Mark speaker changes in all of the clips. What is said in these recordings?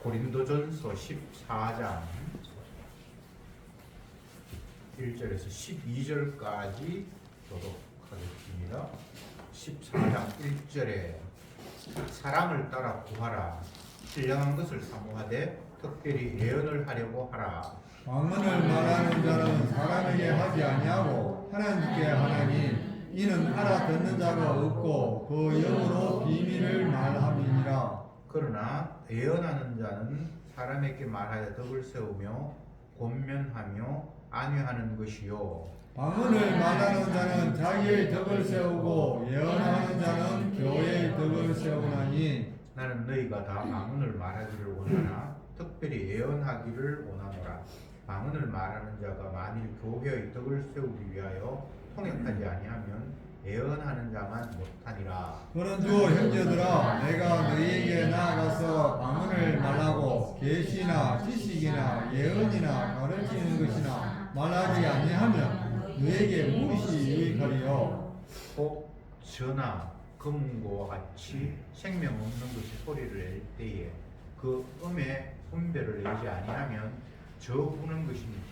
Speaker 1: 고린도전서 14장 1절에서 12절까지 교독하겠습니다. 14장 1절에 사랑을 따라 구하라. 신령한 것을 사모하되 특별히 예언을 하려고 하라.
Speaker 2: 방언을 말하는 자는 사람에게 하지 아니하고 하나님께 하나니 이는 알아듣는 자가 없고 그 영으로 비밀을 말함이니라.
Speaker 1: 그러나 예언하는 자는 사람에게 말하여 덕을 세우며 권면하며 안위하는 것이요.
Speaker 2: 방언을 말하는 자는 자기의 덕을 세우고 예언하는 자는 교회의 덕을 세우나니
Speaker 1: 나는 너희가 다 방언을 말하기를 원하나 특별히 예언하기를 원하노라. 방언을 말하는 자가 만일 교회의 덕을 세우기 위하여 통역하지 아니하면 예언하는 자만 못하니라.
Speaker 2: 그런즉 형제들아 내가 너희에게 나아가서 방언을 말하고 계시나 지식이나 예언이나 가르치는 것이나 말하지 아니하면 너희에게 무엇이 유익하리요?
Speaker 1: 혹 전하 금고와 같이 생명 없는 것이 소리를 낼 때에 그 음의 분별을 내지 아니하면 저 부는 것인지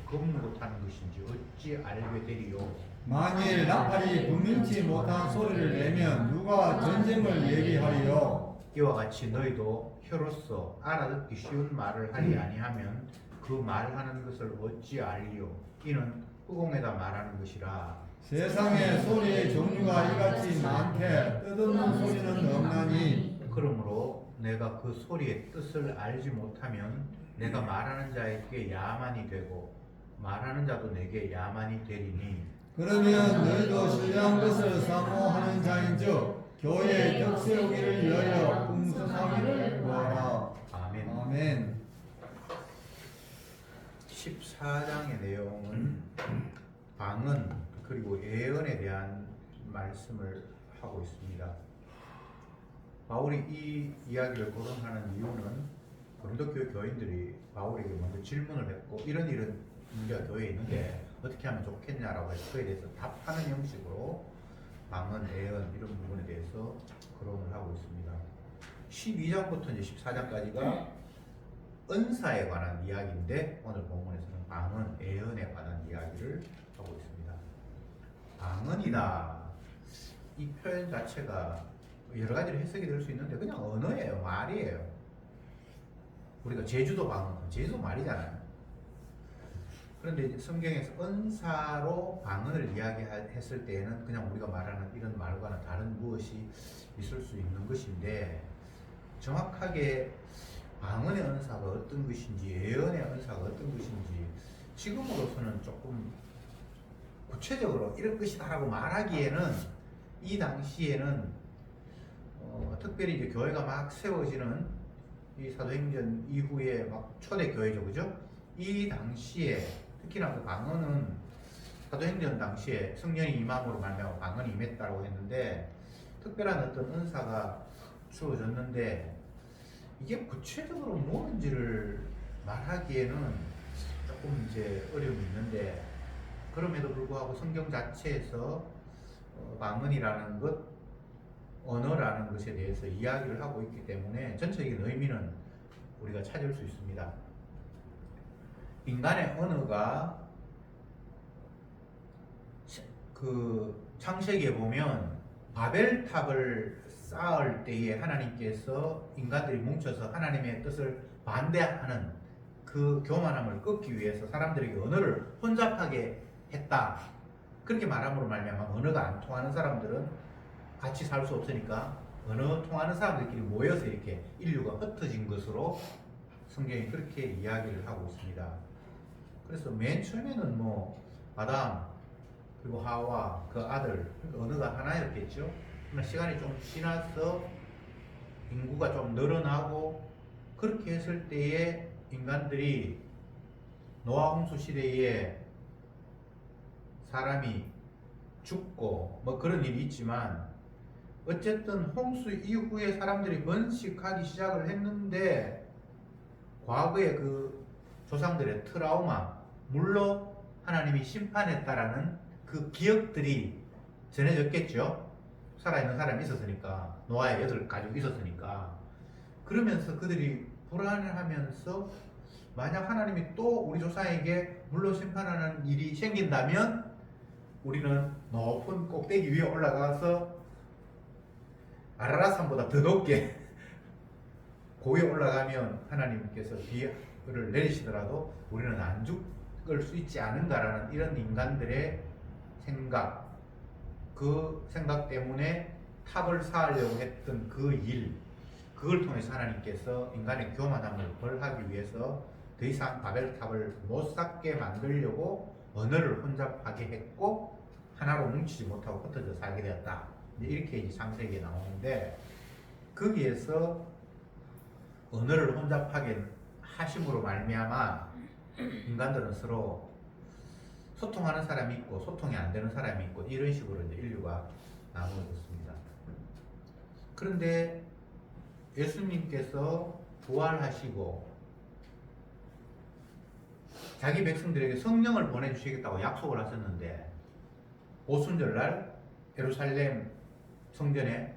Speaker 1: 금 못하는 것인지 어찌 알게 되리요?
Speaker 2: 만일 나팔이 분명치 못한 소리를 내면 누가 전쟁을 예비하리요?
Speaker 1: 이와 같이 너희도 혀로서 알아듣기 쉬운 말을 하리 아니하면 그 말하는 것을 어찌 알리요? 이는 후공에다 말하는 것이라.
Speaker 2: 세상에 소리의 종류가 이같이 많되 뜻없는 소리는 없나니
Speaker 1: 그러므로 내가 그 소리의 뜻을 알지 못하면 내가 말하는 자에게 야만이 되고 말하는 자도 내게 야만이 되리니.
Speaker 2: 그러면 너희도 신령한 것을 사모하는 자인즉 교회의 덕 세우기를 위하여 궁성하기를 구하라.
Speaker 1: 아멘.
Speaker 2: 아멘.
Speaker 1: 14장의 내용은 방언 그리고 예언에 대한 말씀을 하고 있습니다. 바울이 이 이야기를 거론하는 이유는 고린도 교회 교인들이 바울에게 먼저 질문을 했고 이런 문제가 교회에 있는데 어떻게 하면 좋겠냐라고 해서 그에 대해서 답하는 형식으로 방언, 예언 이런 부분에 대해서 거론을 하고 있습니다. 12장부터 이제 14장까지가 은사에 관한 이야기인데 오늘 본문에서는 방언, 예언에 관한 이야기를 하고 있습니다. 방언이다. 이 표현 자체가 여러 가지로 해석이 될 수 있는데 그냥 언어예요, 말이에요. 우리가 제주도 방언, 제주도 말이잖아요. 그런데 이제 성경에서 은사로 방언을 이야기했을 때에는 그냥 우리가 말하는 이런 말과는 다른 무엇이 있을 수 있는 것인데 정확하게 방언의 은사가 어떤 것인지 예언의 은사가 어떤 것인지 지금으로서는 조금 구체적으로 이런 것이다라고 말하기에는 이 당시에는 특별히 이제 교회가 막 세워지는 이 사도행전 이후에 막 초대 교회죠, 그죠? 이 당시에 특히나 그 방언은 사도행전 당시에 성령이 임함으로 말미암아 방언이 임했다고 했는데 특별한 어떤 은사가 주어졌는데 이게 구체적으로 무엇인지를 말하기에는 조금 이제 어려움이 있는데 그럼에도 불구하고 성경 자체에서 방언이라는 것, 언어라는 것에 대해서 이야기를 하고 있기 때문에 전체적인 의미는 우리가 찾을 수 있습니다. 인간의 언어가 그 창세기에 보면 바벨탑을 쌓을 때에 하나님께서 인간들이 뭉쳐서 하나님의 뜻을 반대하는 그 교만함을 끊기 위해서 사람들에게 언어를 혼잡하게 했다. 그렇게 말함으로 말미암아 언어가 안 통하는 사람들은 같이 살 수 없으니까 언어 통하는 사람들끼리 모여서 이렇게 인류가 흩어진 것으로 성경이 그렇게 이야기를 하고 있습니다. 그래서 맨 처음에는 뭐 아담 그리고 하와 그 아들 언어가 하나였겠죠. 그러나 시간이 좀 지나서 인구가 좀 늘어나고 그렇게 했을 때에 인간들이 노아 홍수 시대에 사람이 죽고 뭐 그런 일이 있지만 어쨌든 홍수 이후에 사람들이 번식하기 시작을 했는데 과거의 그 조상들의 트라우마 물로 하나님이 심판했다라는 그 기억들이 전해졌겠죠. 살아있는 사람이 있었으니까 노아의 8 가족이 있었으니까 그러면서 그들이 불안해하면서 만약 하나님이 또 우리 조상에게 물로 심판하는 일이 생긴다면 우리는 높은 꼭대기 위에 올라가서 아라라산보다 더 높게 고위에 올라가면 하나님께서 비를 내리시더라도 우리는 안 죽을 수 있지 않은가라는 이런 인간들의 생각, 그 생각 때문에 탑을 쌓으려고 했던 그 일, 그걸 통해서 하나님께서 인간의 교만함을 벌하기 위해서 더 이상 바벨탑을 못 쌓게 만들려고 언어를 혼잡하게 했고 하나로 뭉치지 못하고 흩어져 살게 되었다. 이렇게 이제 창세기에 나오는데, 거기에서 언어를 혼잡하게 하심으로 말미암아 인간들은 서로 소통하는 사람이 있고 소통이 안 되는 사람이 있고 이런 식으로 이제 인류가 나누어졌습니다. 그런데 예수님께서 부활하시고 자기 백성들에게 성령을 보내주시겠다고 약속을 하셨는데, 오순절날 예루살렘 성전에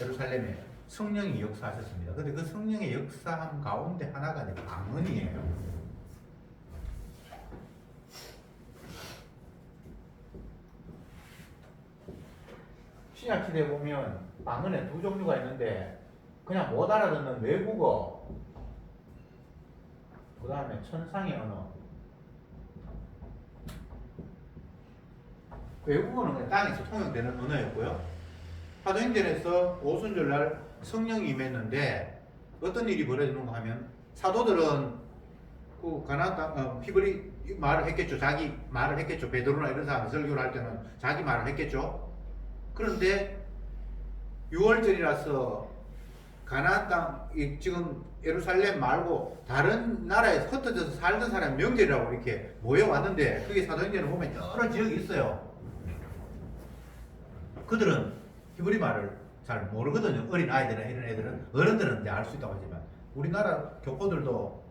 Speaker 1: 예루살렘에 성령이 역사하셨습니다. 근데 그 성령의 역사함 가운데 하나가 이제 방언이에요. 신약 시대에 보면 방언에 두 종류가 있는데, 그냥 못 알아듣는 외국어, 그 다음에 천상의 언어. 외국어는 그냥 땅에서 통용되는 언어였고요. 사도행전에서 오순절날 성령이 임했는데 어떤 일이 벌어지는가 하면, 사도들은 그 가나안 땅 히브리 말을 했겠죠. 자기 말을 했겠죠. 베드로나 이런 사람이 설교를 할 때는 자기 말을 했겠죠. 그런데 6월절이라서 가나안 땅, 지금 예루살렘 말고 다른 나라에 흩어져서 살던 사람 명절이라고 이렇게 모여왔는데, 그게 사도행전을 보면 여러 지역이 있어요. 그들은 히브리 말을 잘 모르거든요. 어린 아이들이나 이런 애들은. 어른들은 이제 알 수 있다고 하지만 우리나라 교포들도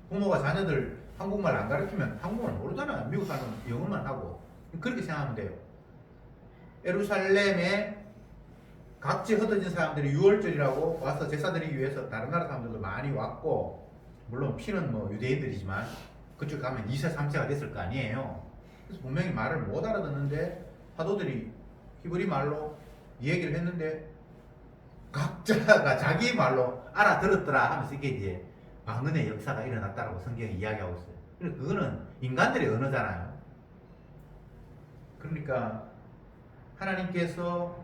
Speaker 1: 부모가 자녀들 한국말 안 가르치면 한국말 모르잖아요. 미국 사람은 영어만 하고. 그렇게 생각하면 돼요. 예루살렘에 각지 흩어진 사람들이 6월절이라고 와서 제사 드리기 위해서 다른 나라 사람들도 많이 왔고, 물론 피는 뭐 유대인들이지만 그쪽 가면 2세 3세가 됐을 거 아니에요. 그래서 분명히 말을 못 알아듣는데 사도들이 히브리 말로 이 얘기를 했는데 각자가 자기 말로 알아들었더라 하면서 이게 이제 방언의 역사가 일어났다라고 성경이 이야기하고 있어요. 그래서 그거는 인간들의 언어잖아요. 그러니까 하나님께서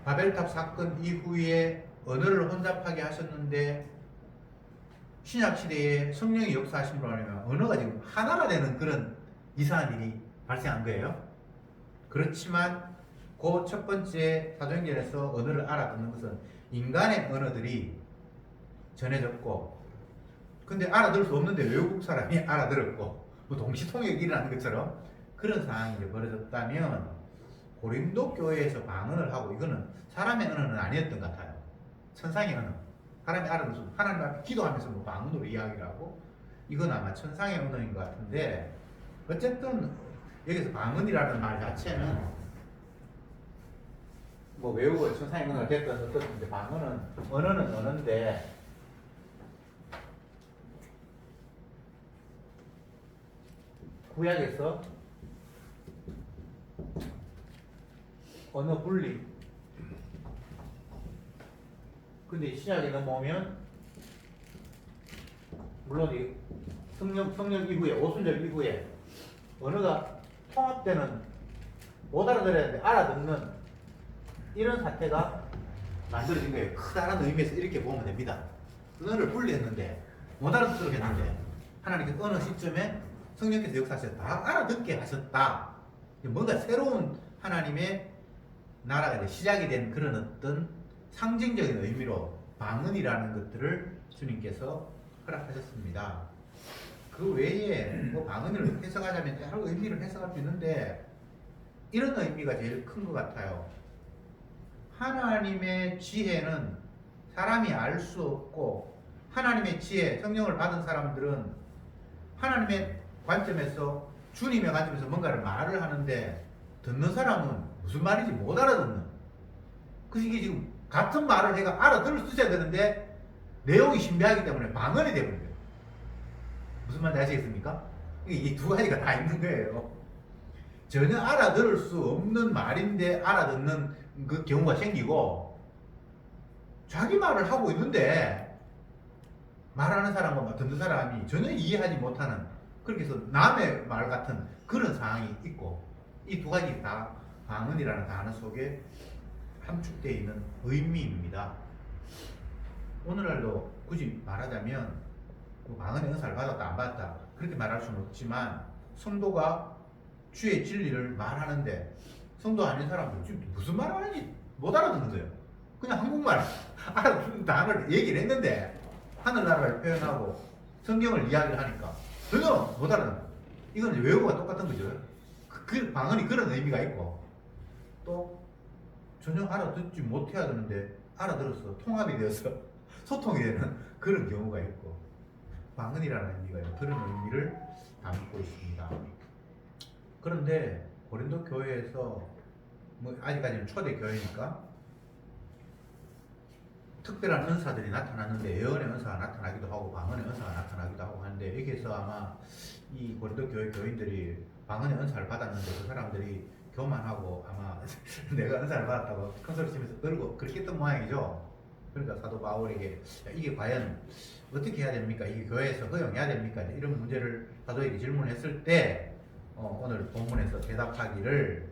Speaker 1: 바벨탑 사건 이후에 언어를 혼잡하게 하셨는데, 신약 시대에 성령이 역사하심으로 하면 언어가 지금 하나가 되는 그런 이상한 일이 발생한 거예요. 그렇지만 그 첫 번째 사도행전에서 언어를 알아듣는 것은 인간의 언어들이 전해졌고, 근데 알아들을 수 없는데 외국 사람이 알아들었고, 뭐 동시통역이 일어나는 것처럼 그런 상황이 이제 벌어졌다면, 고린도 교회에서 방언을 하고, 이거는 사람의 언어는 아니었던 것 같아요. 천상의 언어. 사람이 알아들어서 하나님 앞에 기도하면서 뭐 방언으로 이야기를 하고, 이건 아마 천상의 언어인 것 같은데, 어쨌든 여기서 방언이라는 말 자체는 뭐 외국어 천상의 언어가 됐든 어떻든 방언은 언어는 언어인데, 구약에서 언어 분리, 근데 신약에 넘어오면 물론 이 성령 이후에, 오순절 이후에 언어가 통합되는, 못 알아들어야 되는데 알아듣는 이런 사태가 만들어진 거예요. 크다란 의미에서 이렇게 보면 됩니다. 언어를 분리했는데, 못 알아듣도록 했는데 하나님께서 어느 시점에 성령께서 역사하셔서 다 알아듣게 하셨다. 뭔가 새로운 하나님의 나라가 이제 시작이 된 그런 어떤 상징적인 의미로 방언이라는 것들을 주님께서 허락하셨습니다. 그 외에 뭐 방언을 해석하자면 여러 의미를 해석할 수 있는데, 이런 의미가 제일 큰 것 같아요. 하나님의 지혜는 사람이 알 수 없고, 하나님의 지혜, 성령을 받은 사람들은 하나님의 관점에서, 주님의 관점에서 뭔가를 말을 하는데 듣는 사람은 무슨 말인지 못 알아듣는, 그 이게 지금 같은 말을 해가 알아들을 수 있어야 되는데 내용이 신비하기 때문에 방언이 되버려요. 무슨 말인지 아시겠습니까? 이 두 가지가 다 있는 거예요. 전혀 알아들을 수 없는 말인데 알아듣는 그 경우가 생기고, 자기 말을 하고 있는데 말하는 사람과 듣는 사람이 전혀 이해하지 못하는, 그렇게 해서 남의 말 같은 그런 상황이 있고, 이 두 가지 다 방언이라는 단어 속에 함축되어 있는 의미입니다. 오늘날도 굳이 말하자면 뭐 방언의 은사를 받았다 안 받았다 그렇게 말할 수는 없지만, 성도가 주의 진리를 말하는데 성도 아닌 사람들 지금 무슨 말을 하는지 못 알아듣는 거예요. 그냥 한국말 알아듣는 단어를 얘기를 했는데 하늘나라를 표현하고 성경을 이야기를 하니까 전혀 못 알아듣는 거예요. 이건 외국어가 똑같은 거죠. 그 방언이 그런 의미가 있고, 또 전혀 알아듣지 못해야 되는데 알아들어서 통합이 되어서 소통이 되는 그런 경우가 있고, 방언이라는 의미가 그런 의미를 담고 있습니다. 그런데 고린도 교회에서 뭐 아직까지는 초대 교회니까 특별한 은사들이 나타났는데, 예언의 은사가 나타나기도 하고 방언의 은사가 나타나기도 하고 하는데, 여기에서 아마 이 고린도 교회 교인들이 방언의 은사를 받았는데 그 사람들이 교만하고 아마 내가 은사를 받았다고 큰소리 치면서 떨고 그렇게 했던 모양이죠. 그러니까 사도 바울에게 이게 과연 어떻게 해야 됩니까? 이게 교회에서 허용해야 됩니까? 이런 문제를 사도에게 질문했을 때 오늘 본문에서 대답하기를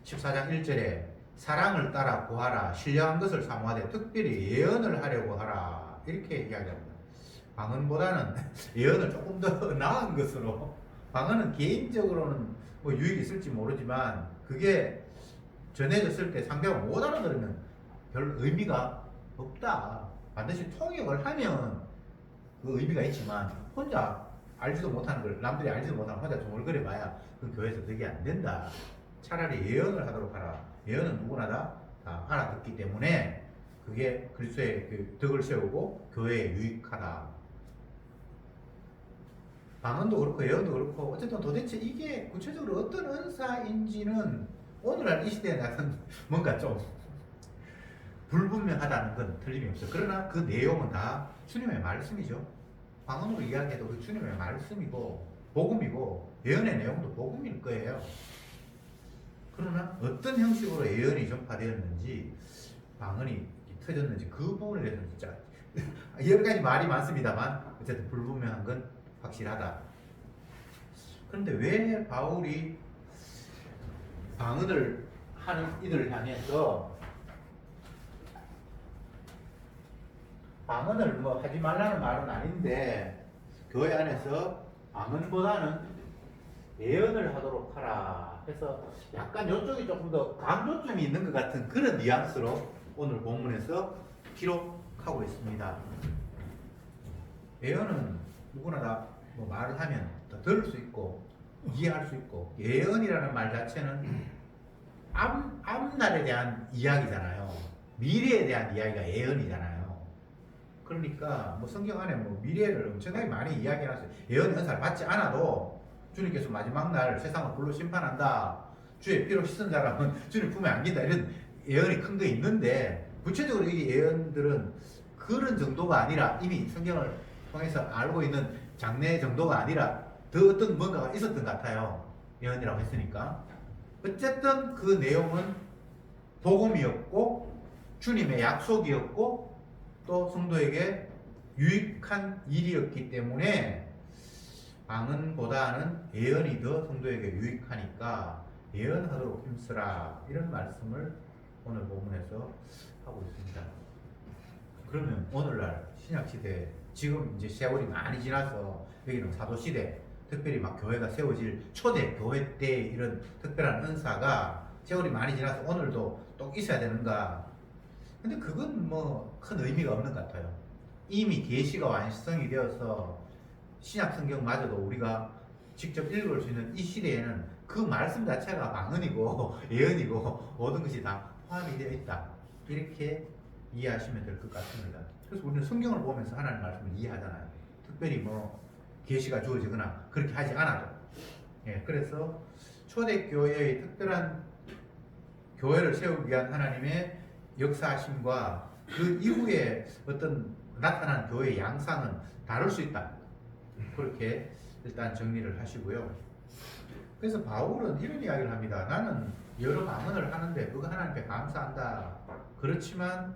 Speaker 1: 14장 1절에 사랑을 따라 구하라, 신령한 것을 사모하되 특별히 예언을 하려고 하라, 이렇게 이야기합니다. 방언보다는 예언을 조금 더 나은 것으로, 방언은 개인적으로는 뭐 유익이 있을지 모르지만 그게 전해졌을 때 상대가 못 알아들으면 별 의미가 없다. 반드시 통역을 하면 그 의미가 있지만 혼자 알지도 못하는 걸, 남들이 알지도 못하는 혼자 중얼거려 봐야 그 교회에서 되게 안 된다. 차라리 예언을 하도록 하라. 예언은 누구나 다 알아듣기 때문에 그게 그리스도의 그 덕을 세우고 교회에 유익하다. 방언도 그렇고 예언도 그렇고 어쨌든 도대체 이게 구체적으로 어떤 은사인지는 오늘날 이 시대에 나는 뭔가 좀 불분명하다는 건 틀림이 없어요. 그러나 그 내용은 다 주님의 말씀이죠. 방언으로 이야기해도 그 주님의 말씀이고 복음이고, 예언의 내용도 복음일 거예요. 그러나 어떤 형식으로 예언이 전파되었는지, 방언이 터졌는지 그 부분에 대해서는 진짜 여러 가지 말이 많습니다만 어쨌든 불분명한 건 확실하다. 그런데 왜 바울이 방언을 하는 이들을 향해서 방언을 뭐 하지 말라는 말은 아닌데 교회 안에서 방언보다는 예언을 하도록 하라 해서 약간 이쪽이 조금 더 강조점이 있는 것 같은 그런 뉘앙스로 오늘 본문에서 기록하고 있습니다. 예언은 누구나 다 뭐 말을 하면 더 들을 수 있고 이해할 수 있고, 예언이라는 말 자체는 앞날에 대한 이야기잖아요. 미래에 대한 이야기가 예언이잖아요. 그러니까 뭐 성경 안에 뭐 미래를 엄청나게 많이 이야기해놨어요. 예언의 은사를 받지 않아도 주님께서 마지막 날 세상을 불로 심판한다, 주의 피로 씻은 사람은 주님 품에 안긴다, 이런 예언이 큰 거 있는데, 구체적으로 이 예언들은 그런 정도가 아니라 이미 성경을 통해서 알고 있는 장래 정도가 아니라 더 어떤 뭔가가 있었던 것 같아요. 예언이라고 했으니까. 어쨌든 그 내용은 복음이었고 주님의 약속이었고 또 성도에게 유익한 일이었기 때문에 방언보다는 예언이 더 성도에게 유익하니까 예언하도록 힘쓰라, 이런 말씀을 오늘 본문에서 하고 있습니다. 그러면 오늘날 신약시대, 지금 이제 세월이 많이 지나서 여기는 사도시대, 특별히 막 교회가 세워질 초대 교회 때 이런 특별한 은사가 세월이 많이 지나서 오늘도 또 있어야 되는가? 근데 그건 뭐 큰 의미가 없는 것 같아요. 이미 계시가 완성이 되어서 신약 성경마저도 우리가 직접 읽을 수 있는 이 시대에는 그 말씀 자체가 방언이고 예언이고 모든 것이 다 포함이 되어 있다, 이렇게 이해하시면 될 것 같습니다. 그래서 우리는 성경을 보면서 하나님 말씀을 이해하잖아요. 특별히 뭐 계시가 주어지거나 그렇게 하지 않아도. 그래서 초대교회의 특별한 교회를 세우기 위한 하나님의 역사하심과 그 이후에 어떤 나타나는 교회의 양상은 다를 수 있다. 그렇게 일단 정리를 하시고요. 그래서 바울은 이런 이야기를 합니다. 나는 여러 방언을 하는데 그거 하나님께 감사한다. 그렇지만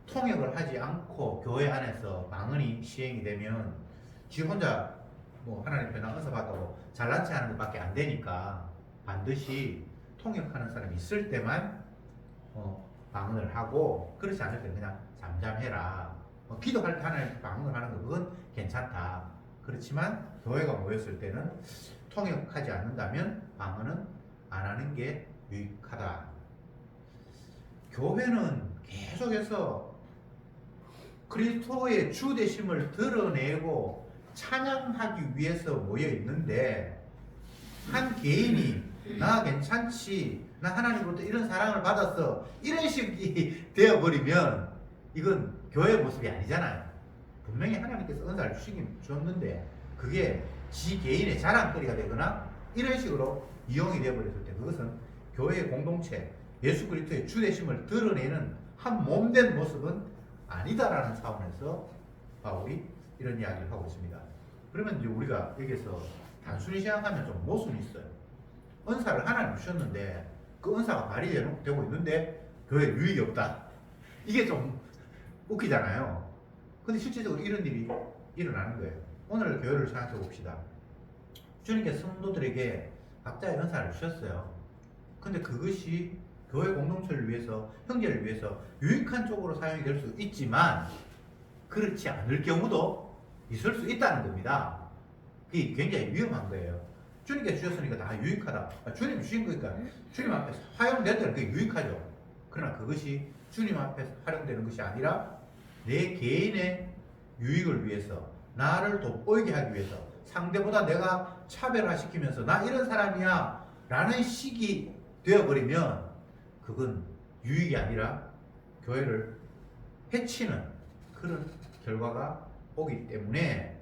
Speaker 1: 통역을 하지 않고 교회 안에서 방언이 시행이 되면 지 혼자 뭐 하나님 변화 은사 받다고 잘난 체 하는 것밖에 안 되니까 반드시 통역하는 사람이 있을 때만 방언을 하고, 그렇지 않을 때는 그냥 잠잠해라. 기도할 때 하나님 방언을 하는 거 그건 괜찮다. 그렇지만 교회가 모였을 때는 통역하지 않는다면 방언은 안 하는 게 유익하다. 교회는 계속해서 그리스도의 주 되심을 드러내고 찬양하기 위해서 모여 있는데, 한 개인이 나 괜찮지, 나 하나님으로부터 이런 사랑을 받았어, 이런 식이 되어버리면 이건 교회의 모습이 아니잖아요. 분명히 하나님께서 은사를 주셨는데 그게 지 개인의 자랑거리가 되거나 이런 식으로 이용이 되어버렸을 때 그것은 교회의 공동체, 예수 그리스도의 주 되심을 드러내는 한 몸된 모습은 아니다라는 차원에서 바울이 이런 이야기를 하고 있습니다. 그러면 이제 우리가 여기서 단순히 생각하면 좀 모순이 있어요. 은사를 하나님 주셨는데 그 은사가 발휘되고 있는데 교회에 유익이 없다. 이게 좀 웃기잖아요. 근데 실제적으로 이런 일이 일어나는 거예요. 오늘 교회를 생각해 봅시다. 주님께서 성도들에게 각자의 은사를 주셨어요. 근데 그것이 교회 공동체를 위해서, 형제를 위해서 유익한 쪽으로 사용이 될 수 있지만 그렇지 않을 경우도 있을 수 있다는 겁니다. 그게 굉장히 위험한 거예요. 주님께서 주셨으니까 다 유익하다. 주님이 주신 거니까 주님 앞에서 활용된다는 게 유익하죠. 그러나 그것이 주님 앞에서 활용되는 것이 아니라 내 개인의 유익을 위해서, 나를 돋보이게 하기 위해서, 상대보다 내가 차별화시키면서 나 이런 사람이야 라는 식이 되어버리면 그건 유익이 아니라 교회를 해치는 그런 결과가 오기 때문에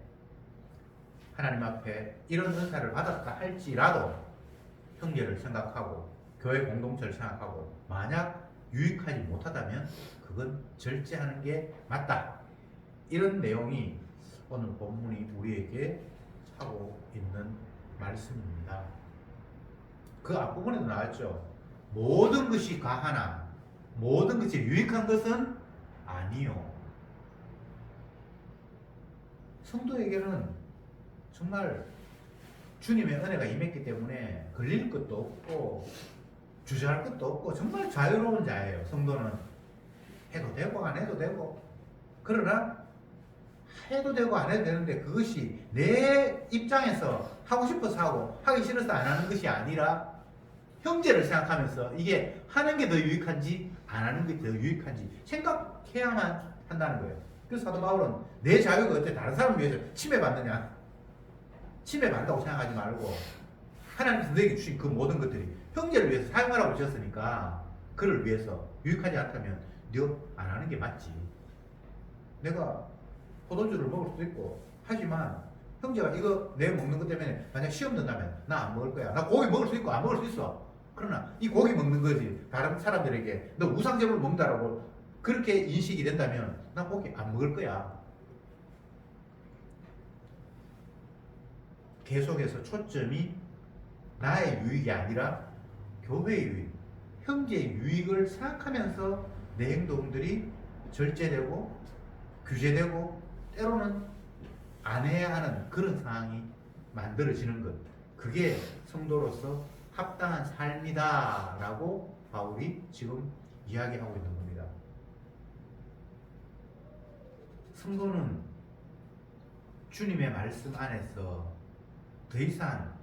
Speaker 1: 하나님 앞에 이런 은사를 받았다 할지라도 형제를 생각하고 교회 공동체를 생각하고 만약 유익하지 못하다면 그건 절제하는 게 맞다. 이런 내용이 오늘 본문이 우리에게 하고 있는 말씀입니다. 그 앞부분에도 나왔죠. 모든 것이 가하나 모든 것이 유익한 것은 아니요. 성도에게는 정말 주님의 은혜가 임했기 때문에 걸릴 것도 없고 주저할 것도 없고 정말 자유로운 자예요. 성도는 해도 되고 안 해도 되고, 그러나 해도 되고 안 해도 되는데 그것이 내 입장에서 하고 싶어서 하고 하기 싫어서 안 하는 것이 아니라 형제를 생각하면서 이게 하는 게 더 유익한지 안 하는 게 더 유익한지 생각해야만 한다는 거예요. 그래서 사도 바울은 내 자유가 어때 다른 사람을 위해서 침해받느냐, 침해받는다고 생각하지 말고 하나님께서 너에게 주신 그 모든 것들이 형제를 위해서 사용하라고 주셨으니까 그를 위해서 유익하지 않다면 너 안 하는 게 맞지. 내가 포도주를 먹을 수도 있고 하지만 형제가 이거 내 먹는 것 때문에 만약 시험 든다면 나 안 먹을 거야. 나 고기 먹을 수 있고 안 먹을 수 있어. 그러나 이 고기 먹는 거지 다른 사람들에게 너 우상제물을 먹는다라고 그렇게 인식이 된다면 나 고기 안 먹을 거야. 계속해서 초점이 나의 유익이 아니라 교회의 유익, 형제의 유익을 생각하면서 내 행동들이 절제되고 규제되고 때로는 안 해야 하는 그런 상황이 만들어지는 것, 그게 성도로서 합당한 삶이다 라고 바울이 지금 이야기하고 있는 겁니다. 성도는 주님의 말씀 안에서 더 이상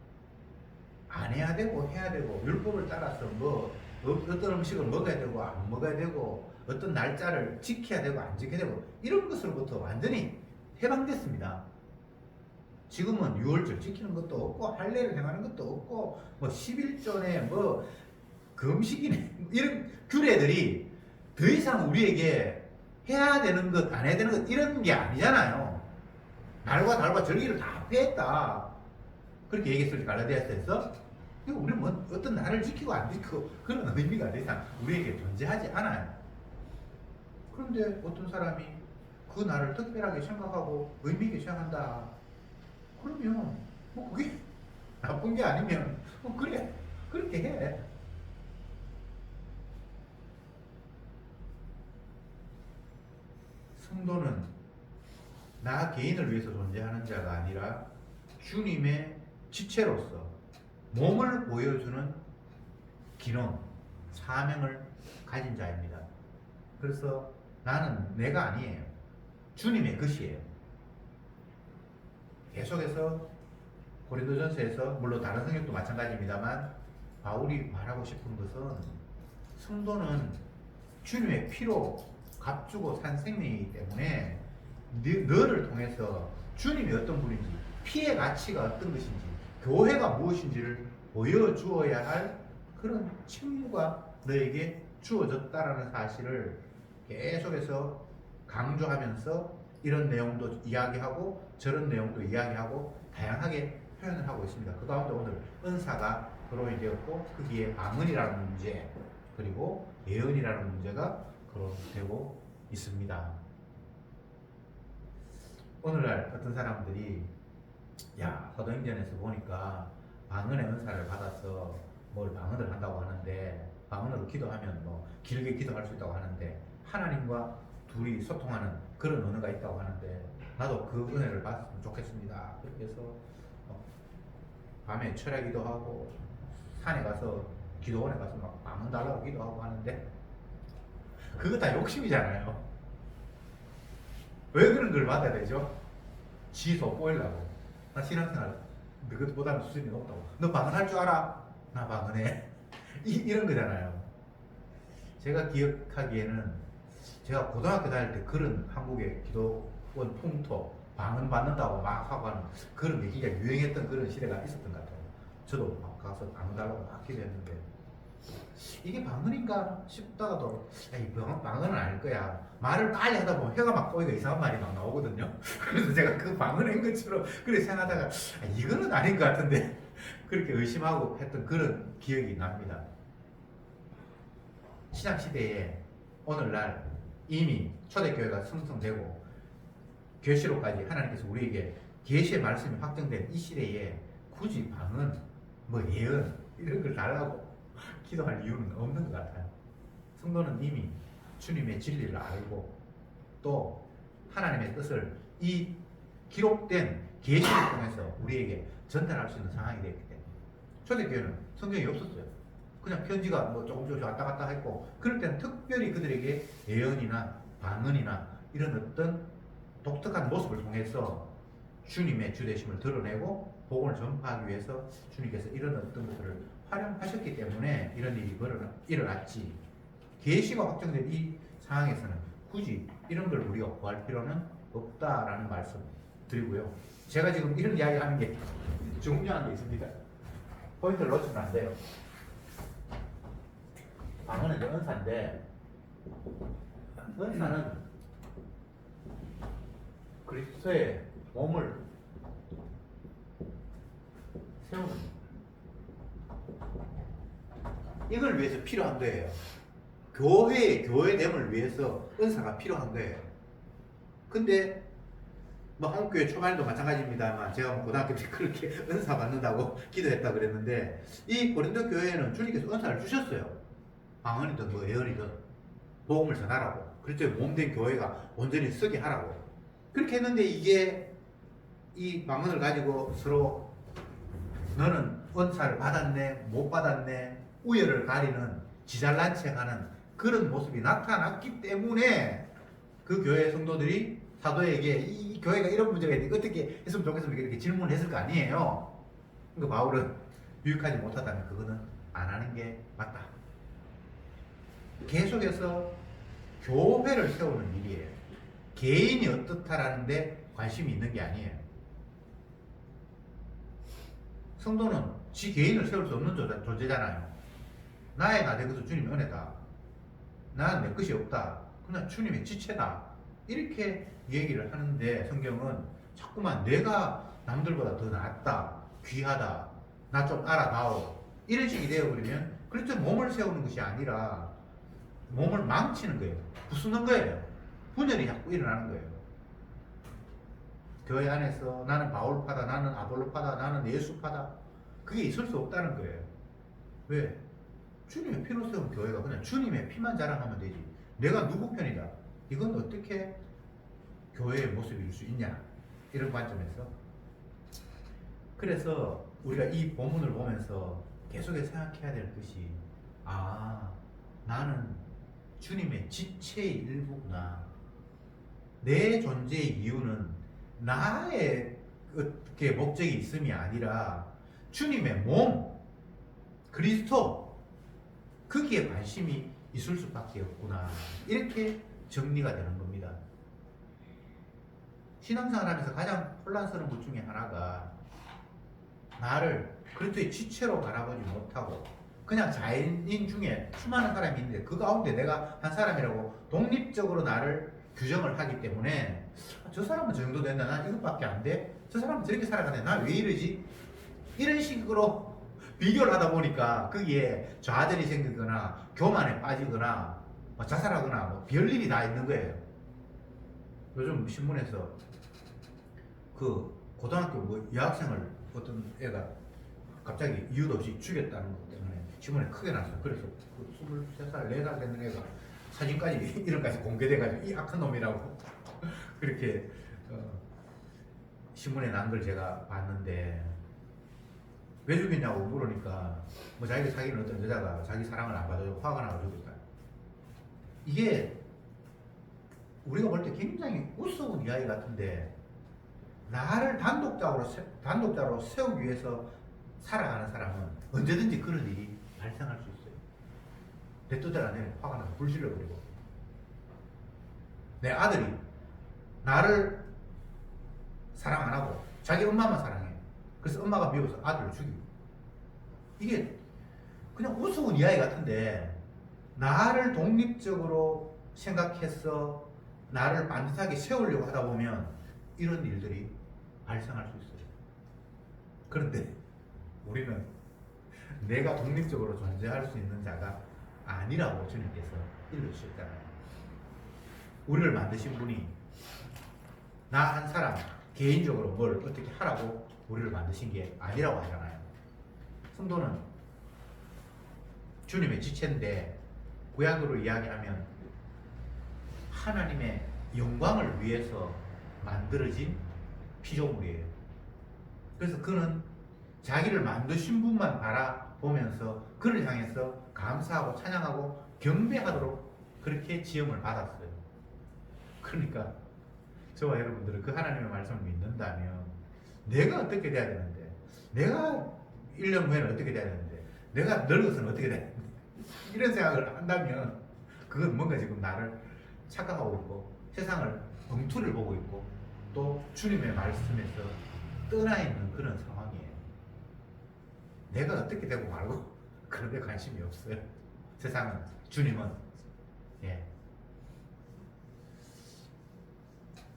Speaker 1: 안 해야 되고 해야 되고 율법을 따라서 뭐 어떤 음식을 먹어야 되고 안 먹어야 되고 어떤 날짜를 지켜야 되고 안 지켜야 되고 이런 것으로부터 완전히 해방됐습니다. 지금은 유월절 지키는 것도 없고 할례를 행하는 것도 없고 뭐 11조네 뭐 금식이네 이런 규례들이 더 이상 우리에게 해야 되는 것 안 해야 되는 것 이런 게 아니잖아요. 날과 달과 절기를 다 폐했다 그렇게 얘기했을 때 갈라디아서에서 우리는 뭐 어떤 날을 지키고 안 지키고 그런 의미가 더 이상 우리에게 존재하지 않아요. 그런데 어떤 사람이 그 날을 특별하게 생각하고 의미 있게 생각한다. 그러면 뭐 그게 나쁜 게 아니면 그래 그렇게 해. 성도는 나 개인을 위해서 존재하는 자가 아니라 주님의 지체로서 몸을 보여주는 기능, 사명을 가진 자입니다. 그래서 나는 내가 아니에요. 주님의 것이에요. 계속해서 고린도전서에서 물론 다른 성경도 마찬가지입니다만 바울이 말하고 싶은 것은 성도는 주님의 피로 값주고 산 생명이기 때문에 너를 통해서 주님이 어떤 분인지, 피의 가치가 어떤 것인지, 교회가 무엇인지를 보여주어야 할 그런 책무가 너에게 주어졌다라는 사실을 계속해서 강조하면서 이런 내용도 이야기하고 저런 내용도 이야기하고 다양하게 표현을 하고 있습니다. 그 가운데 오늘 은사가 거론이 되었고 거기에 방언이라는 문제 그리고 예언이라는 문제가 거론되고 있습니다. 오늘날 어떤 사람들이 야 사도행전에서 보니까 방언의 은사를 받아서 뭘 방언을 한다고 하는데 방언으로 기도하면 뭐 길게 기도할 수 있다고 하는데 하나님과 둘이 소통하는 그런 언어가 있다고 하는데 나도 그 은혜를 받았으면 좋겠습니다. 그렇게 해서 밤에 철야기도 하고 산에 가서 기도원에 가서 막 방언 달라고 기도하고 하는데 그거 다 욕심이잖아요. 왜 그런 걸 받아야 되죠? 지소 보이려고. 나 신앙생활 너희보다는 수준이 높다고. 너 방언할 줄 알아? 나 방언해. 이런 거잖아요. 제가 기억하기에는 제가 고등학교 다닐 때 그런 한국의 기도원 풍토 방언 받는다고 막 하고 하는 그런 게 진짜 유행했던 그런 시대가 있었던 것 같아요. 저도 막 가서 방언 달라고 막 기도했는데 이게 방언인가 싶다가도 이 방언은 아닐 거야. 말을 빨리 하다 보면 혀가 막 꼬이고 이상한 말이 막 나오거든요. 그래서 제가 그 방언인 것처럼 그렇게 생각하다가 이거는 아닌 것 같은데 그렇게 의심하고 했던 그런 기억이 납니다. 신약시대에 오늘날 이미 초대교회가 성성되고 계시록까지 하나님께서 우리에게 계시의 말씀이 확정된 이 시대에 굳이 방언, 뭐 예언 이런 걸 달라고 기도할 이유는 없는 것 같아요. 성도는 이미 주님의 진리를 알고 또 하나님의 뜻을 이 기록된 계시를 통해서 우리에게 전달할 수 있는 상황이 되기 때문에 초대교회는 성경이 없었어요. 그냥 편지가 뭐 조금씩 왔다 갔다 했고 그럴 때는 특별히 그들에게 예언이나 방언이나 이런 어떤 독특한 모습을 통해서 주님의 주되심을 드러내고 복음을 전파하기 위해서 주님께서 이런 어떤 것들을 활용하셨기 때문에 이런 일이 일어났지. 계시가 확정된 이 상황에서는 굳이 이런 걸 우리가 구할 필요는 없다라는 말씀 드리고요. 제가 지금 이런 이야기 하는 게 중요한 게 있습니다. 포인트를 놓치면 안 돼요. 방언은 이제 은사인데 은사는 그리스도의 몸을 세우는 이걸 위해서 필요한 거예요. 교회됨을 위해서 은사가 필요한 거예요. 근데 뭐 한국교회 초반에도 마찬가지입니다만 제가 뭐 고등학교 때 그렇게 은사 받는다고 기도했다 그랬는데 이 고린도 교회에는 주님께서 은사를 주셨어요. 방언이든 뭐 예언이든 복음을 전하라고. 그렇죠. 몸된 교회가 온전히 쓰게 하라고. 그렇게 했는데 이게 이 방언을 가지고 서로 너는 은사를 받았네 못 받았네 우열을 가리는 지잘난 척하는 그런 모습이 나타났기 때문에 그 교회 성도들이 사도에게 이 교회가 이런 문제가 있는데 어떻게 했으면 좋겠습니까? 이렇게 질문을 했을 거 아니에요. 그러니까 바울은 유익하지 못하다면 그거는 안 하는 게 맞다. 계속해서 교회를 세우는 일이에요. 개인이 어떻다라는 데 관심이 있는 게 아니에요. 성도는 지 개인을 세울 수 없는 존재잖아요. 나의 나 된 것은 주님의 은혜다. 나는 내 것이 없다. 그냥 주님의 지체다. 이렇게 얘기를 하는데 성경은 자꾸만 내가 남들보다 더 낫다. 귀하다. 나 좀 알아다오. 이런 식이 되어버리면 그렇죠. 몸을 세우는 것이 아니라 몸을 망치는 거예요. 부수는 거예요. 분열이 자꾸 일어나는 거예요. 교회 안에서 나는 바울파다, 나는 아볼로파다, 나는 예수파다. 그게 있을 수 없다는 거예요. 왜? 주님의 피로 세운 교회가 그냥 주님의 피만 자랑하면 되지. 내가 누구 편이다. 이건 어떻게 교회의 모습일 수 있냐. 이런 관점에서. 그래서 우리가 이 본문을 보면서 계속해서 생각해야 될 것이, 아, 나는 주님의 지체의 일부구나. 내 존재의 이유는 나의 어떻게 목적이 있음이 아니라 주님의 몸, 그리스도, 거기에 관심이 있을 수밖에 없구나. 이렇게 정리가 되는 겁니다. 신앙생활하면서 가장 혼란스러운 것 중에 하나가 나를 그리스도의 지체로 바라보지 못하고 그냥 자연인 중에 수많은 사람이 있는데 그 가운데 내가 한 사람이라고 독립적으로 나를 규정을 하기 때문에 저 사람은 저 정도 된다. 난 이것밖에 안 돼. 저 사람은 저렇게 살아가네. 나 왜 이러지? 이런 식으로 비교를 하다 보니까 거기에 좌절이 생기거나 교만에 빠지거나 뭐 자살하거나 뭐 별일이 다 있는 거예요. 요즘 신문에서 그 고등학교 뭐 여학생을 어떤 애가 갑자기 이유도 없이 죽였다는 것 때문에 신문에 크게 났어요. 그래서 그 23살, 4살 되는 애가 사진까지 이런까지 공개돼가지고 이 악한 놈이라고 그렇게 신문에 난 걸 제가 봤는데, 왜 죽였냐고 물으니까 뭐 자기가 사귀는 어떤 여자가 자기 사랑을 안 받아주고 화가 나서 죽였다. 이게 우리가 볼 때 굉장히 우스운 이야기 같은데, 나를 단독자로 세우기 위해서 살아가는 사람은 언제든지 그런 일이 발생할 수 있어요. 내 뜻대로 안 되면 화가 나서 불질러 버리고, 내 아들이 나를 사랑 안 하고 자기 엄마만 사랑해. 그래서 엄마가 미워서 아들을 죽이고. 이게 그냥 우스운 이야기 같은데, 나를 독립적으로 생각해서 나를 반듯하게 세우려고 하다 보면 이런 일들이 발생할 수 있어요. 그런데 우리는 내가 독립적으로 존재할 수 있는 자가 아니라고 주님께서 일러주셨잖아요. 우리를 만드신 분이 나 한 사람 개인적으로 뭘 어떻게 하라고 우리를 만드신 게 아니라고 하잖아요. 성도는 주님의 지체인데, 구약으로 이야기하면 하나님의 영광을 위해서 만들어진 피조물이에요. 그래서 그는 자기를 만드신 분만 바라보면서 그를 향해서 감사하고 찬양하고 경배하도록 그렇게 지음을 받았어요. 그러니까 저와 여러분들은 그 하나님의 말씀을 믿는다면 내가 어떻게 돼야 되는데, 내가 1년 후에는 어떻게 돼야 되는데, 내가 늙어서는 어떻게 돼야 되는데, 이런 생각을 한다면 그건 뭔가 지금 나를 착각하고 있고 세상을 엉투리를 보고 있고 또 주님의 말씀에서 떠나 있는 그런 상황이에요. 내가 어떻게 되고 말고 그런 데 관심이 없어요. 세상은, 주님은. 예.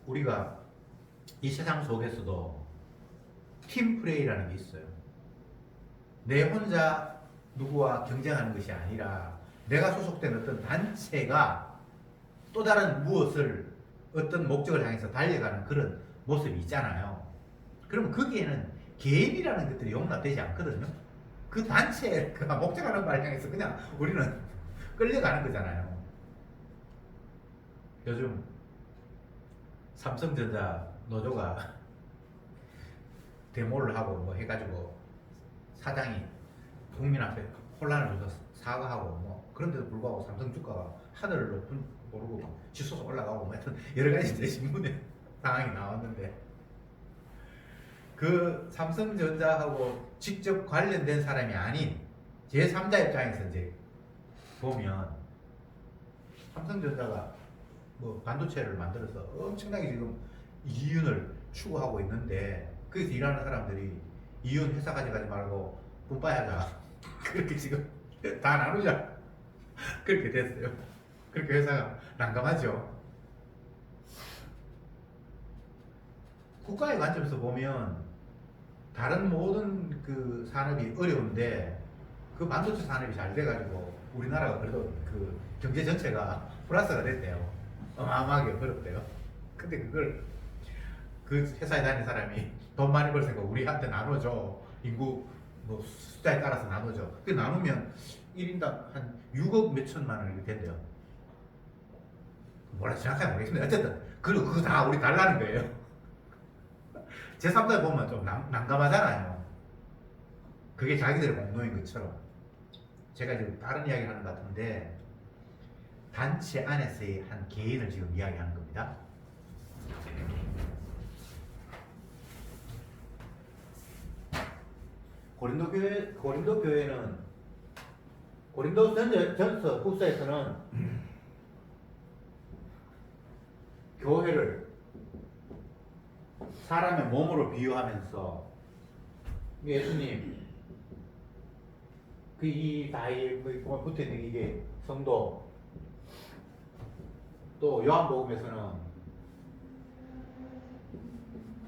Speaker 1: 우리가 이 세상 속에서도 팀플레이라는 게 있어요. 내 혼자 누구와 경쟁하는 것이 아니라 내가 소속된 어떤 단체가 또 다른 무엇을, 어떤 목적을 향해서 달려가는 그런 모습이 있잖아요. 그러면 거기에는 개인이라는 것들이 용납되지 않거든요. 그 단체가 목적하는 바를 향해서 그냥 우리는 끌려가는 거잖아요. 요즘 삼성전자 노조가 데모를 하고 뭐 해가지고 사장이 국민 앞에 혼란을 줘서 사과하고 뭐, 그런데도 불구하고 삼성 주가가 하늘을 높은 모르고 지수가 올라가고 뭐 하여튼 여러 가지 이제 신문에 상황이 나왔는데, 그 삼성전자하고 직접 관련된 사람이 아닌 제3자 입장에서 이제 보면 삼성전자가 뭐 반도체를 만들어서 엄청나게 지금 이윤을 추구하고 있는데, 거기서 일하는 사람들이 이윤 회사 가져가지 말고 분파하자 그렇게 지금 다 나누자 그렇게 됐어요. 그렇게 회사가 난감하죠. 국가의 관점에서 보면 다른 모든 그 산업이 어려운데 그 반도체 산업이 잘 돼가지고 우리나라가 그래도 그 경제 전체가 플러스가 됐대요. 어마어마하게 벌었대요. 근데 그걸 그 회사에 다니는 사람이 돈 많이 벌으니까 우리한테 나눠줘. 인구 뭐 숫자에 따라서 나눠줘. 그 나누면 1인당 한 6억 몇천만 원 이렇게 된대요. 뭐라 정확하게 모르겠는데 어쨌든 그리고 그거 다 우리 달라는 거예요. 제3자에 보면 좀 난감하잖아요. 그게 자기들의 공동인 것처럼. 제가 지금 다른 이야기를 하는 것 같은데 단체 안에서의 한 개인을 지금 이야기하는 겁니다. 고린도 교회는 고린도전서 후서에서는 교회를 사람의 몸으로 비유하면서 예수님 그이다이 붙어 있는 이게 성도, 또 요한복음에서는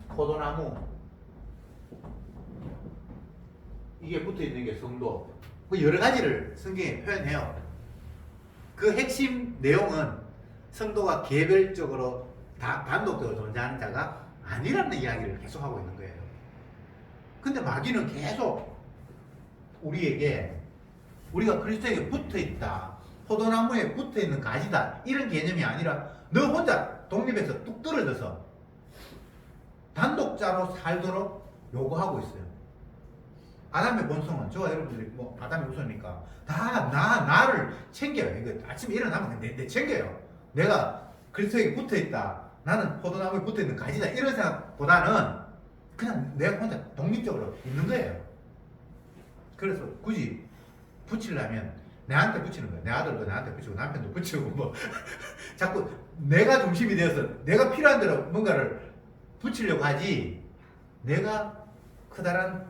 Speaker 1: 포도나무 이게 붙어 있는 게 성도, 그 여러 가지를 성경에 표현해요. 그 핵심 내용은 성도가 개별적으로 단독적으로 존재하는 자가 아니라는 이야기를 계속 하고 있는 거예요. 근데 마귀는 계속 우리에게 우리가 그리스도에게 붙어 있다, 포도나무에 붙어 있는 가지다, 이런 개념이 아니라 너 혼자 독립해서 뚝 떨어져서 단독자로 살도록 요구하고 있어요. 아담의 본성은 저와 여러분들이 뭐 아담의 우선이니까 다 나를 챙겨요. 이거 아침에 일어나면 내 챙겨요. 내가 그리스도에게 붙어 있다, 나는 포도나무에 붙어 있는 가지다, 이런 생각보다는 그냥 내가 혼자 독립적으로 있는 거예요. 그래서 굳이 붙이려면 내한테 붙이는 거예요. 내 아들도 내한테 붙이고 남편도 붙이고 뭐 자꾸 내가 중심이 되어서 내가 필요한 대로 뭔가를 붙이려고 하지, 내가 커다란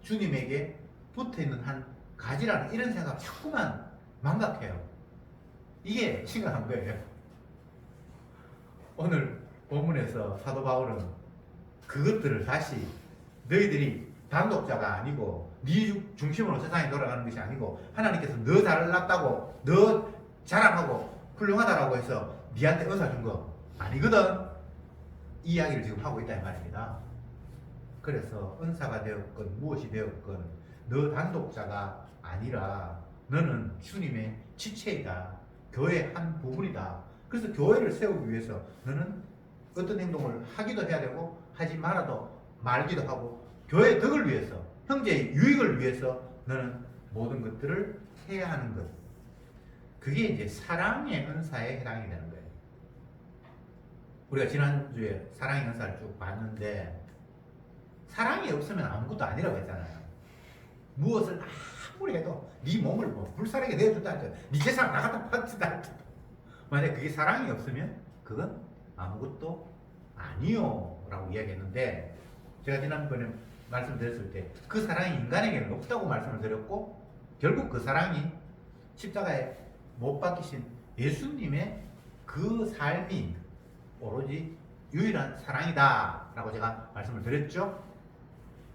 Speaker 1: 주님에게 붙어있는 한 가지라는 이런 생각 자꾸만 망각해요. 이게 심각한 거예요. 오늘 본문에서 사도 바울은 그것들을 다시 너희들이 단독자가 아니고 네 중심으로 세상이 돌아가는 것이 아니고 하나님께서 너 잘났다고 너 자랑하고 훌륭하다라고 해서 네한테 은사 준 거 아니거든, 이 이야기를 지금 하고 있다 이 말입니다. 그래서 은사가 되었건 무엇이 되었건 너 단독자가 아니라 너는 주님의 지체이다, 교회의 한 부분이다. 그래서 교회를 세우기 위해서 너는 어떤 행동을 하기도 해야 되고 하지 말아도 말기도 하고, 교회의 덕을 위해서, 형제의 유익을 위해서 너는 모든 것들을 해야 하는 것, 그게 이제 사랑의 은사에 해당이 되는 거예요. 우리가 지난주에 사랑의 은사를 쭉 봤는데 사랑이 없으면 아무것도 아니라고 했잖아요. 무엇을 아무리 해도 네 몸을 뭐 불사르게 내어준다 할지라도 네 재산 다 갖다 바친다 할지라도 만약 그게 사랑이 없으면 그건 아무것도 아니요 라고 이야기했는데, 제가 지난번에 말씀드렸을 때 그 사랑이 인간에게는 없다고 말씀을 드렸고, 결국 그 사랑이 십자가에 못 박히신 예수님의 그 삶이 오로지 유일한 사랑이다 라고 제가 말씀을 드렸죠.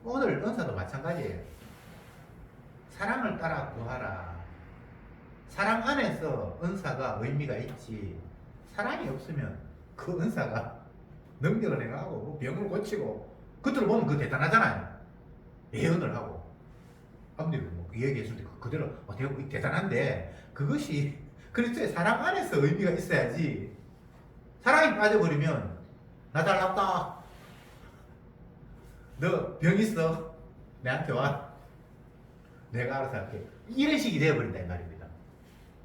Speaker 1: 오늘 은사도 마찬가지예요. 사랑을 따라 구하라. 사랑 안에서 은사가 의미가 있지, 사랑이 없으면 그 은사가 능력을 행하고 뭐 병을 고치고 겉으로 보면 그거 대단하잖아요. 예언을 하고 아버님 뭐그 얘기했을 때 그대로 되게 대단한데 그것이 그리스도의 사랑 안에서 의미가 있어야지. 사랑이 빠져버리면 나 잘났다, 너 병 있어, 내한테 와, 내가 알아서 할게, 이런 식이 되어버린다 이 말입니다.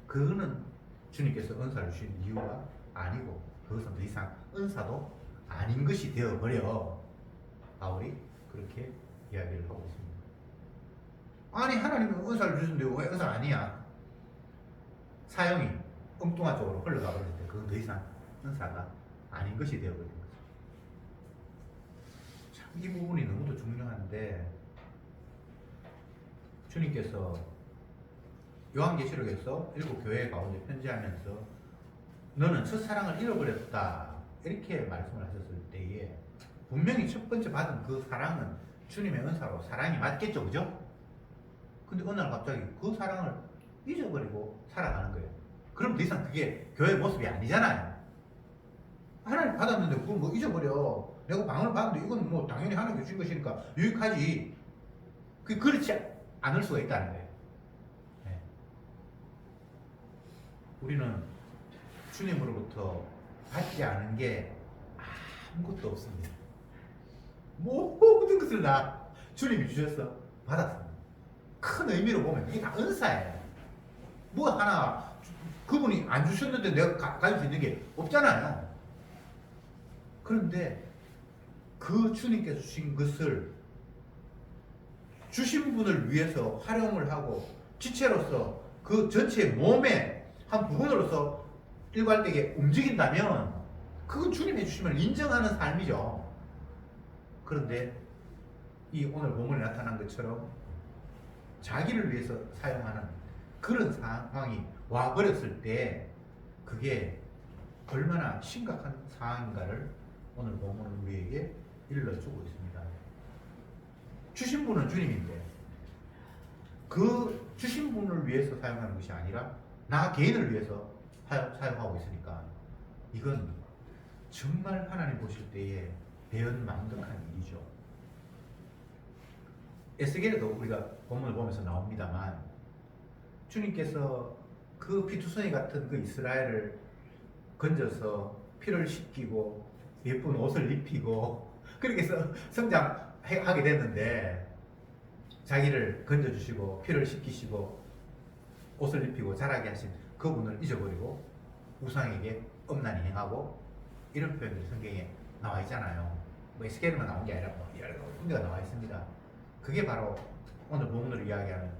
Speaker 1: 그거는 주님께서 은사를 주신 이유가 아니고 그것은 더 이상 은사도 아닌 것이 되어버려. 바울이 그렇게 이야기를 하고 있습니다. 아니 하나님은 은사를 주신데 왜 은사가 아니야? 사형이 엉뚱한 쪽으로 흘러가 버리는데 그건 더 이상 은사가 아닌 것이 되어버린 거죠. 참 이 부분이 너무도 중요한데, 주님께서 요한계시록에서 일곱 교회 가운데 편지하면서 너는 첫사랑을 잃어버렸다 이렇게 말씀을 하셨을 때에 분명히 첫 번째 받은 그 사랑은 주님의 은사로 사랑이 맞겠죠, 그죠? 근데 어느 날 갑자기 그 사랑을 잊어버리고 살아가는 거예요. 그럼 더 이상 그게 교회 모습이 아니잖아요. 하나님 받았는데 그걸 뭐 잊어버려. 내가 방을 봤는데 이건 뭐 당연히 하나님께 주신 것이니까 유익하지. 그렇지 않을 수가 있다는 거예요. 네. 우리는 주님으로부터 받지 않은 게 아무것도 없습니다. 모든 것을 다 주님이 주셔서 받았습니다. 큰 의미로 보면 이게 다 은사예요. 뭐 하나 그분이 안 주셨는데 내가 가질 수 있는 게 없잖아요. 그런데 그 주님께서 주신 것을 주신 분을 위해서 활용을 하고 지체로서 그 전체 몸의 한 부분으로서 일괄되게 움직인다면 그건 주님의 주심을 인정하는 삶이죠. 그런데 이 오늘 본문에 나타난 것처럼 자기를 위해서 사용하는 그런 상황이 와버렸을 때 그게 얼마나 심각한 상황인가를 오늘 본문은 우리에게 일러주고 있습니다. 주신 분은 주님인데 그 주신 분을 위해서 사용하는 것이 아니라 나 개인을 위해서 사용하고 있으니까 이건 정말 하나님 보실 때에 배은망덕한 일이죠. 에스겔에도 우리가 본문을 보면서 나옵니다만 주님께서 그 피투성이 같은 그 이스라엘을 건져서 피를 씻기고 예쁜 옷을 입히고 그렇게 해서 성장하게 됐는데 자기를 건져주시고 피를 씻기시고 옷을 입히고 자라게 하신 그분을 잊어버리고 우상에게 엄난히 행하고 이런 표현들이 성경에 나와 있잖아요. 뭐 에스겔에만 나온 게 아니라 뭐 여러 군데가 나와 있습니다. 그게 바로 오늘 본문으로 이야기하는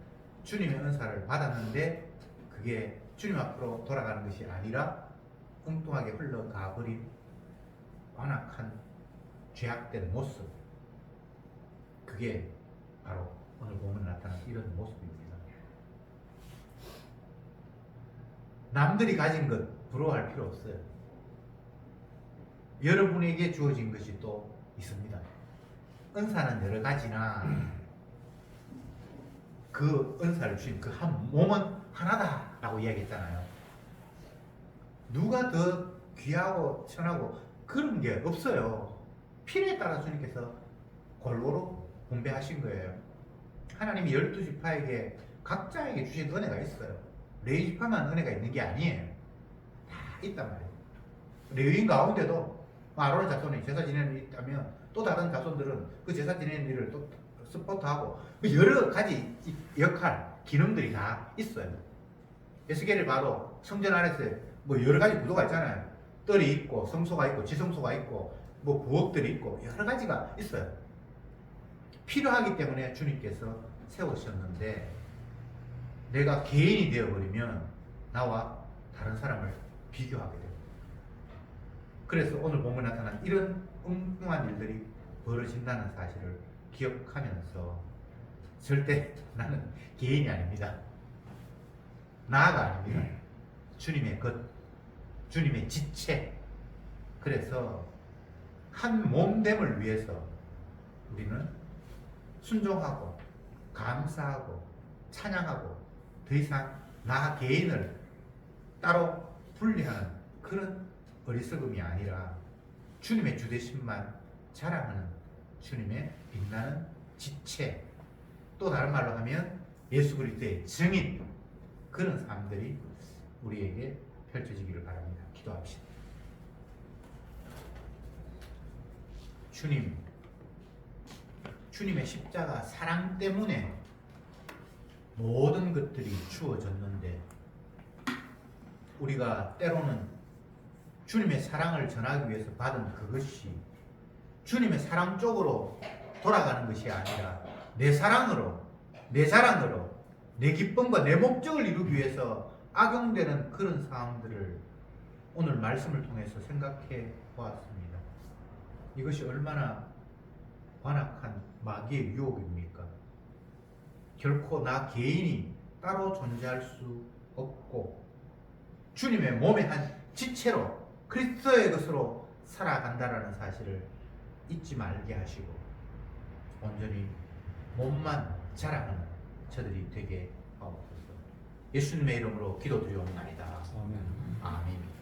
Speaker 1: 주님의 은사를 받았는데 그게 주님 앞으로 돌아가는 것이 아니라 엉뚱하게 흘러가 버린 완악한 죄악된 모습, 그게 바로 오늘 본문에 나타난 이런 모습입니다. 남들이 가진 것 부러워할 필요 없어요. 여러분에게 주어진 것이 또 있습니다. 은사는 여러 가지나 그 은사를 주신 그 한 몸은 하나다라고 이야기했잖아요. 누가 더 귀하고 천하고 그런 게 없어요. 필요에 따라 주님께서 골고루 분배하신 거예요. 하나님이 12지파에게 각자에게 주신 은혜가 있어요. 레위지파만 은혜가 있는 게 아니에요. 다 있단 말이에요. 레위인 가운데도 아론의 자손이 제사 지내는 일이 있다면 또 다른 자손들은 그 제사 지내는 일을 또 서포트하고 여러 가지 역할, 기능들이 다 있어요. 에스겔을 봐도 성전 안에서 뭐 여러 가지 구도가 있잖아요. 뜰이 있고 성소가 있고 지성소가 있고 뭐 부엌들이 있고 여러 가지가 있어요. 필요하기 때문에 주님께서 세우셨는데 내가 개인이 되어버리면 나와 다른 사람을 비교하게 됩니다. 그래서 오늘 본문에 나타난 이런 엉뚱한 일들이 벌어진다는 사실을 기억하면서 절대 나는 개인이 아닙니다. 나가 아닙니다. 주님의 것, 주님의 지체. 그래서 한 몸됨을 위해서 우리는 순종하고 감사하고 찬양하고 더 이상 나 개인을 따로 분리하는 그런 어리석음이 아니라 주님의 주되심만 자랑하는 주님의 빛나는 지체, 또 다른 말로 하면 예수 그리스도의 증인, 그런 삶들이 우리에게 펼쳐지기를 바랍니다. 기도합시다. 주님의 십자가 사랑 때문에 모든 것들이 주어졌는데 우리가 때로는 주님의 사랑을 전하기 위해서 받은 그것이 주님의 사랑 쪽으로 돌아가는 것이 아니라 내 사랑으로, 내 자랑으로, 내 기쁨과 내 목적을 이루기 위해서 악용되는 그런 상황들을 오늘 말씀을 통해서 생각해 보았습니다. 이것이 얼마나 완악한 마귀의 유혹입니까? 결코 나 개인이 따로 존재할 수 없고 주님의 몸의 한 지체로 그리스도의 것으로 살아간다라는 사실을 잊지 말게 하시고 온전히 몸만 자랑하는 저들이 되게 하옵소서. 예수님의 이름으로 기도드리옵나이다.
Speaker 2: 아멘.
Speaker 1: 아멘.